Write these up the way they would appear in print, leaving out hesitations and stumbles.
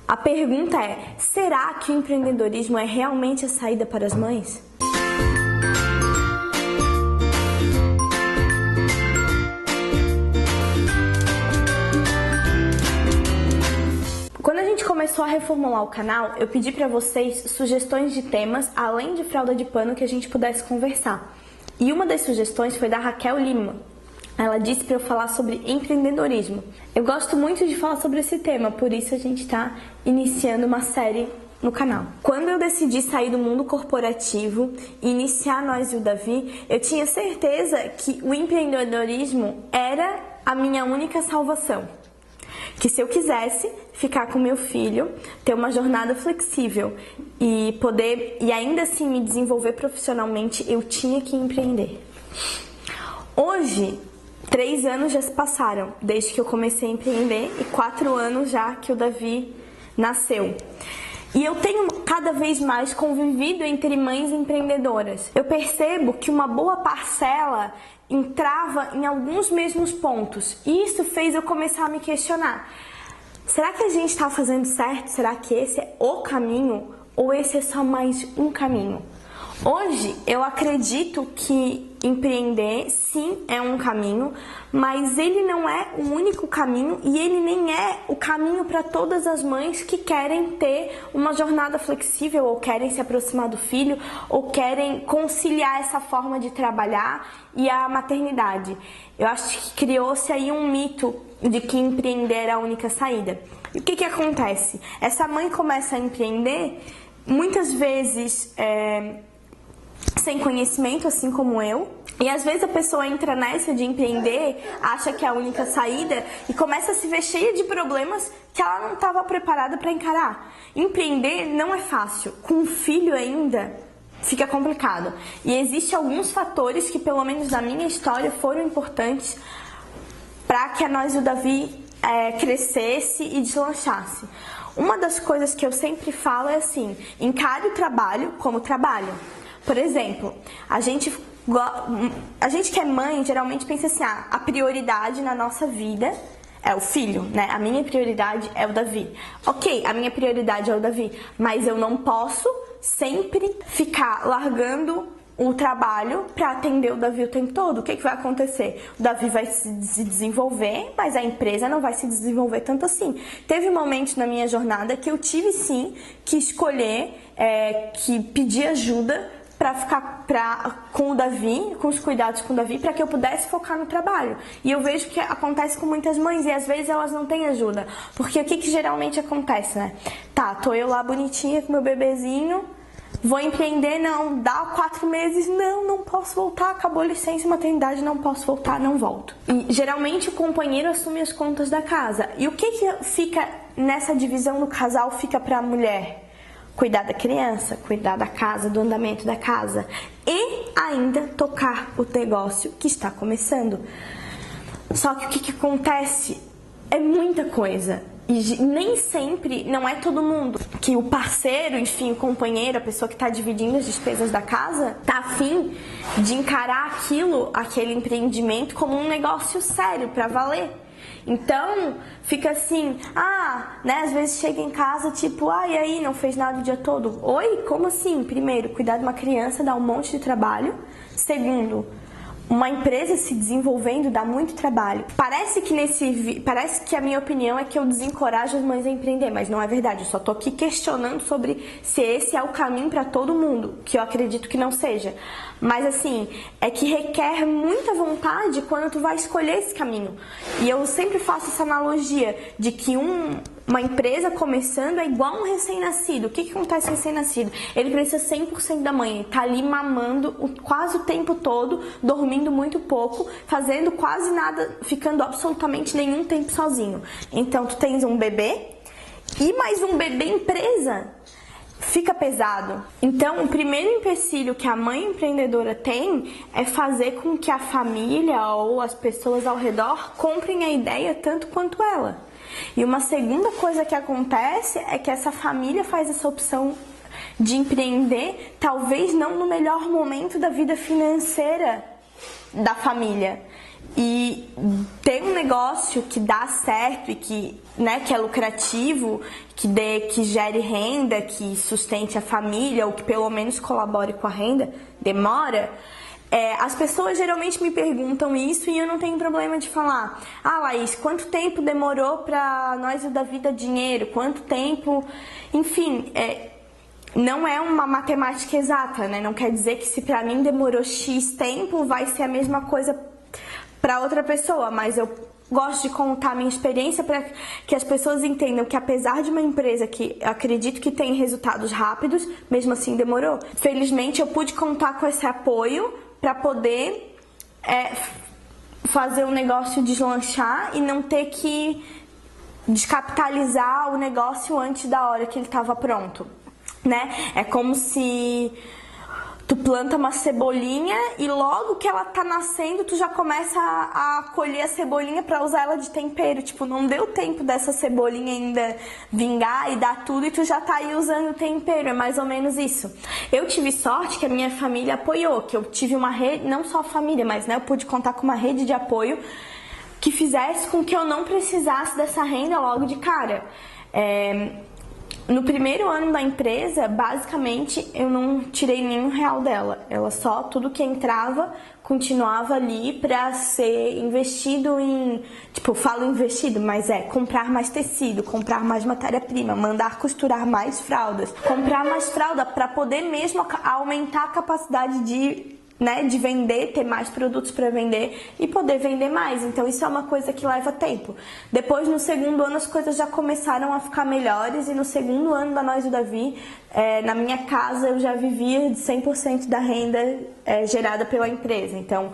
A pergunta é: será que o empreendedorismo é realmente a saída para as mães? Quando a gente começou a reformular o canal, eu pedi para vocês sugestões de temas, além de fralda de pano, que a gente pudesse conversar. E uma das sugestões foi da Raquel Lima. Ela disse para eu falar sobre empreendedorismo. Eu gosto muito de falar sobre esse tema, por isso a gente está iniciando uma série no canal. Quando eu decidi sair do mundo corporativo e iniciar Nós e o Davi, eu tinha certeza que o empreendedorismo era a minha única salvação. Que se eu quisesse ficar com meu filho, ter uma jornada flexível e ainda assim me desenvolver profissionalmente, eu tinha que empreender. Hoje, 3 anos já se passaram desde que eu comecei a empreender e 4 anos já que o Davi nasceu. E eu tenho cada vez mais convivido entre mães empreendedoras. Eu percebo que uma boa parcela entrava em alguns mesmos pontos. E isso fez eu começar a me questionar. Será que a gente está fazendo certo? Será que esse é o caminho? Ou esse é só mais um caminho? Hoje eu acredito que empreender sim é um caminho, mas ele não é o único caminho e ele nem é o caminho para todas as mães que querem ter uma jornada flexível ou querem se aproximar do filho ou querem conciliar essa forma de trabalhar e a maternidade. Eu acho que criou-se aí um mito de que empreender é a única saída. E o que acontece? Essa mãe começa a empreender muitas vezes sem conhecimento, assim como eu. E às vezes a pessoa entra nessa de empreender, acha que é a única saída e começa a se ver cheia de problemas que ela não estava preparada para encarar. Empreender não é fácil. Com um filho ainda, fica complicado. E existem alguns fatores que, pelo menos na minha história, foram importantes para que a Nós e o Davi crescesse e deslanchasse. Uma das coisas que eu sempre falo é assim: encare o trabalho como trabalho. Por exemplo, a gente que é mãe geralmente pensa assim: a prioridade na nossa vida é o filho, né? A minha prioridade é o Davi. Ok, a minha prioridade é o Davi, mas eu não posso sempre ficar largando o trabalho para atender o Davi o tempo todo. O que vai acontecer? O Davi vai se desenvolver, mas a empresa não vai se desenvolver tanto assim. Teve momentos na minha jornada que eu tive sim que escolher, que pedir ajuda para ficar com o Davi, com os cuidados com o Davi, para que eu pudesse focar no trabalho. E eu vejo que acontece com muitas mães e às vezes elas não têm ajuda. Porque o que geralmente acontece, né? Tá, tô eu lá bonitinha com meu bebezinho, vou empreender, não, dá 4 meses, não posso voltar, acabou a licença maternidade, não posso voltar, não volto. E geralmente o companheiro assume as contas da casa. E o que fica nessa divisão do casal fica para a mulher? Cuidar da criança, cuidar da casa, do andamento da casa e ainda tocar o negócio que está começando. Só que o que acontece é muita coisa e nem sempre, não é todo mundo que o parceiro, enfim, o companheiro, a pessoa que está dividindo as despesas da casa, tá afim de encarar aquele empreendimento como um negócio sério para valer. Então, fica assim, né, às vezes chega em casa tipo, e aí, não fez nada o dia todo? Oi, como assim? Primeiro, cuidar de uma criança dá um monte de trabalho. Segundo, uma empresa se desenvolvendo dá muito trabalho. Parece que a minha opinião é que eu desencorajo as mães a empreender, mas não é verdade. Eu só tô aqui questionando sobre se esse é o caminho para todo mundo, que eu acredito que não seja. Mas assim, é que requer muita vontade quando tu vai escolher esse caminho. E eu sempre faço essa analogia de que uma empresa começando é igual um recém-nascido. O que acontece com o recém-nascido? Ele precisa 100% da mãe, tá ali mamando quase o tempo todo, dormindo muito pouco, fazendo quase nada, ficando absolutamente nenhum tempo sozinho. Então tu tens um bebê e mais um bebê empresa. Fica pesado. Então, o primeiro empecilho que a mãe empreendedora tem é fazer com que a família ou as pessoas ao redor comprem a ideia tanto quanto ela. E uma segunda coisa que acontece é que essa família faz essa opção de empreender, talvez não no melhor momento da vida financeira da família. e ter um negócio que dá certo e que, né, que é lucrativo, que gere renda, que sustente a família ou que pelo menos colabore com a renda, demora. As pessoas geralmente me perguntam isso e eu não tenho problema de falar: ah, Laís, quanto tempo demorou pra nós o da vida dinheiro? Quanto tempo? Enfim, não é uma matemática exata, né? Não quer dizer que se pra mim demorou X tempo, vai ser a mesma coisa pra outra pessoa, mas eu gosto de contar a minha experiência para que as pessoas entendam que apesar de uma empresa que eu acredito que tem resultados rápidos, mesmo assim demorou. Felizmente eu pude contar com esse apoio para poder fazer o negócio deslanchar e não ter que descapitalizar o negócio antes da hora que ele estava pronto, né? É como se tu planta uma cebolinha e logo que ela tá nascendo, tu já começa a colher a cebolinha pra usar ela de tempero. Tipo, não deu tempo dessa cebolinha ainda vingar e dar tudo e tu já tá aí usando o tempero. É mais ou menos isso. Eu tive sorte que a minha família apoiou, que eu tive uma rede, não só a família, mas né, eu pude contar com uma rede de apoio que fizesse com que eu não precisasse dessa renda logo de cara. No primeiro ano da empresa, basicamente, eu não tirei nenhum real dela. Ela só, tudo que entrava, continuava ali para ser investido em... Tipo, eu falo investido, mas comprar mais tecido, comprar mais matéria-prima, mandar costurar mais fraldas. Comprar mais fralda para poder mesmo aumentar a capacidade de vender, ter mais produtos para vender e poder vender mais. Então isso é uma coisa que leva tempo. Depois, no segundo ano, as coisas já começaram a ficar melhores e no segundo ano da Nós e o Davi, na minha casa eu já vivia de 100% da renda gerada pela empresa. Então,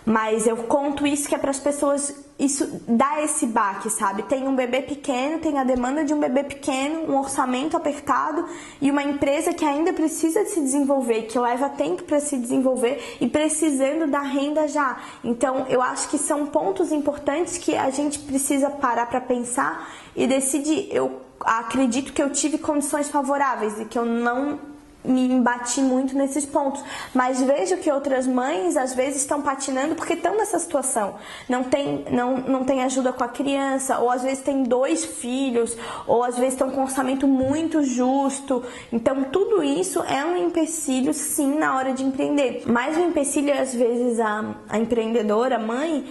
mas eu conto isso que é para as pessoas, isso dá esse baque, sabe? Tem um bebê pequeno, tem a demanda de um bebê pequeno, um orçamento apertado e uma empresa que ainda precisa se desenvolver, que leva tempo para se desenvolver e precisando da renda já. Então, eu acho que são pontos importantes que a gente precisa parar para pensar e decidir. Eu acredito que eu tive condições favoráveis e que eu não me embati muito nesses pontos, mas vejo que outras mães às vezes estão patinando porque estão nessa situação, não tem ajuda com a criança, ou às vezes tem 2 filhos, ou às vezes estão com um orçamento muito justo. Então tudo isso é um empecilho sim na hora de empreender, mas o empecilho às vezes a empreendedora, a mãe,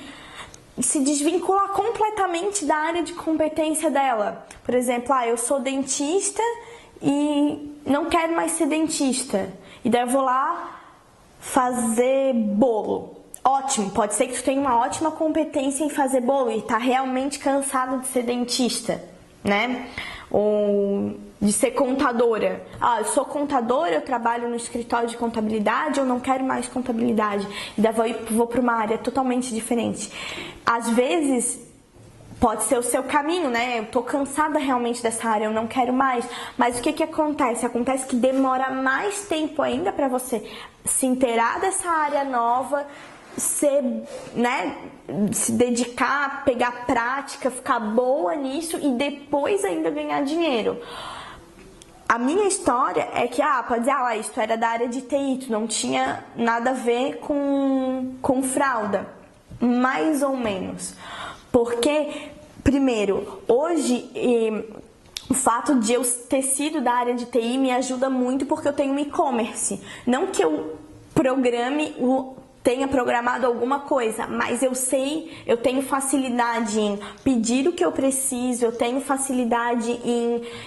se desvincular completamente da área de competência dela. Por exemplo, eu sou dentista e não quero mais ser dentista, e daí eu vou lá fazer bolo. Ótimo, pode ser que tu tenha uma ótima competência em fazer bolo e tá realmente cansado de ser dentista, né? Ou de ser contadora. Eu sou contadora, eu trabalho no escritório de contabilidade, eu não quero mais contabilidade, e daí vou para uma área totalmente diferente. Às vezes pode ser o seu caminho, né? Eu tô cansada realmente dessa área, eu não quero mais. Mas o que acontece? Acontece que demora mais tempo ainda para você se inteirar dessa área nova, se dedicar, pegar prática, ficar boa nisso e depois ainda ganhar dinheiro. A minha história é que, pode dizer, Laís, tu era da área de TI, tu não tinha nada a ver com fralda. Mais ou menos. Porque, primeiro, hoje o fato de eu ter sido da área de TI me ajuda muito porque eu tenho um e-commerce. Não que eu tenha programado alguma coisa, mas eu tenho facilidade em pedir o que eu preciso, eu tenho facilidade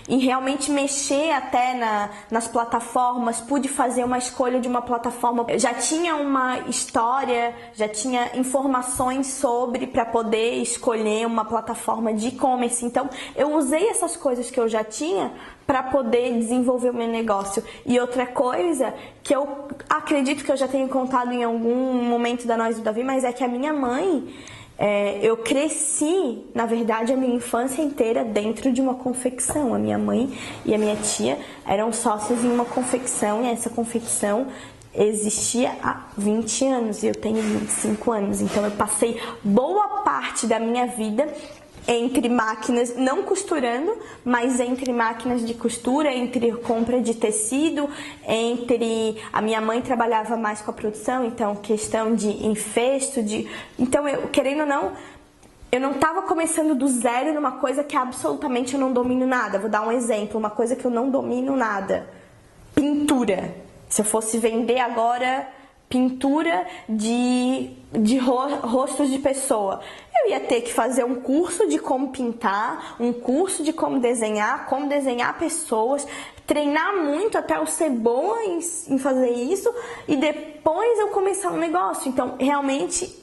em realmente mexer até nas plataformas, pude fazer uma escolha de uma plataforma, eu já tinha uma história, já tinha informações sobre para poder escolher uma plataforma de e-commerce, então eu usei essas coisas que eu já tinha para poder desenvolver o meu negócio. E outra coisa que eu acredito que eu já tenho contado em algum momento da Nós do Davi, mas é que a minha mãe, eu cresci, na verdade, a minha infância inteira dentro de uma confecção. A minha mãe e a minha tia eram sócias em uma confecção, e essa confecção existia há 20 anos e eu tenho 25 anos. Então eu passei boa parte da minha vida entre máquinas, não costurando, mas entre máquinas de costura, entre compra de tecido, entre... A minha mãe trabalhava mais com a produção, então questão de enfesto, então eu, querendo ou não, eu não estava começando do zero numa coisa que absolutamente eu não domino nada. Vou dar um exemplo, uma coisa que eu não domino nada. Pintura. Se eu fosse vender agora pintura de rostos de pessoa, eu ia ter que fazer um curso de como pintar, um curso de como desenhar pessoas, treinar muito até eu ser boa em fazer isso e depois eu começar um negócio. Então, realmente,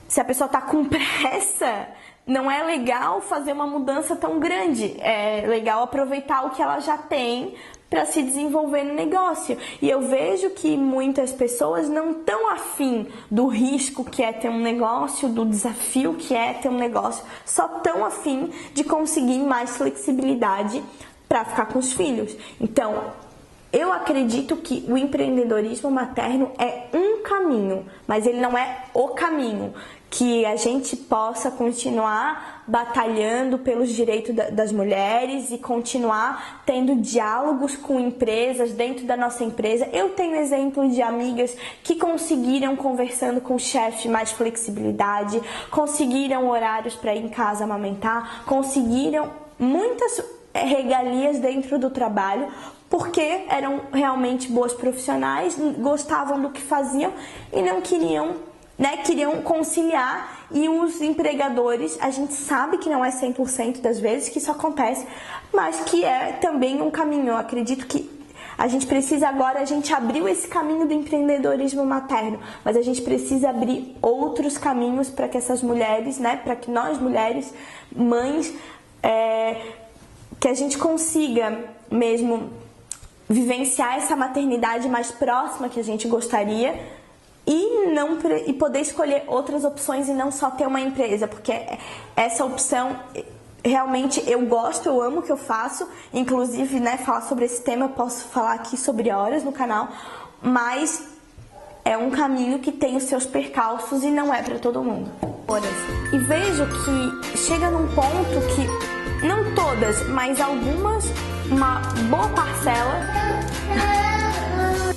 se a pessoa está com pressa, não é legal fazer uma mudança tão grande. É legal aproveitar o que ela já tem para se desenvolver no negócio. E eu vejo que muitas pessoas não estão afim do risco que é ter um negócio, do desafio que é ter um negócio, só estão afim de conseguir mais flexibilidade para ficar com os filhos. Então, eu acredito que o empreendedorismo materno é um caminho, mas ele não é o caminho. Que a gente possa continuar batalhando pelos direitos das mulheres e continuar tendo diálogos com empresas dentro da nossa empresa. Eu tenho exemplos de amigas que conseguiram, conversando com o chefe, mais flexibilidade, conseguiram horários para ir em casa amamentar, conseguiram muitas regalias dentro do trabalho, porque eram realmente boas profissionais, gostavam do que faziam e não queriam, queriam conciliar. E os empregadores, a gente sabe que não é 100% das vezes que isso acontece, mas que é também um caminho. Eu acredito que a gente precisa agora, a gente abriu esse caminho do empreendedorismo materno, mas a gente precisa abrir outros caminhos para que essas mulheres, para que nós mulheres, mães, que a gente consiga mesmo vivenciar essa maternidade mais próxima que a gente gostaria e poder escolher outras opções e não só ter uma empresa, porque essa opção realmente eu gosto, eu amo o que eu faço, inclusive, falar sobre esse tema eu posso falar aqui sobre horas no canal, mas é um caminho que tem os seus percalços e não é para todo mundo. E vejo que chega num ponto que, não todas, mas algumas, uma boa parcela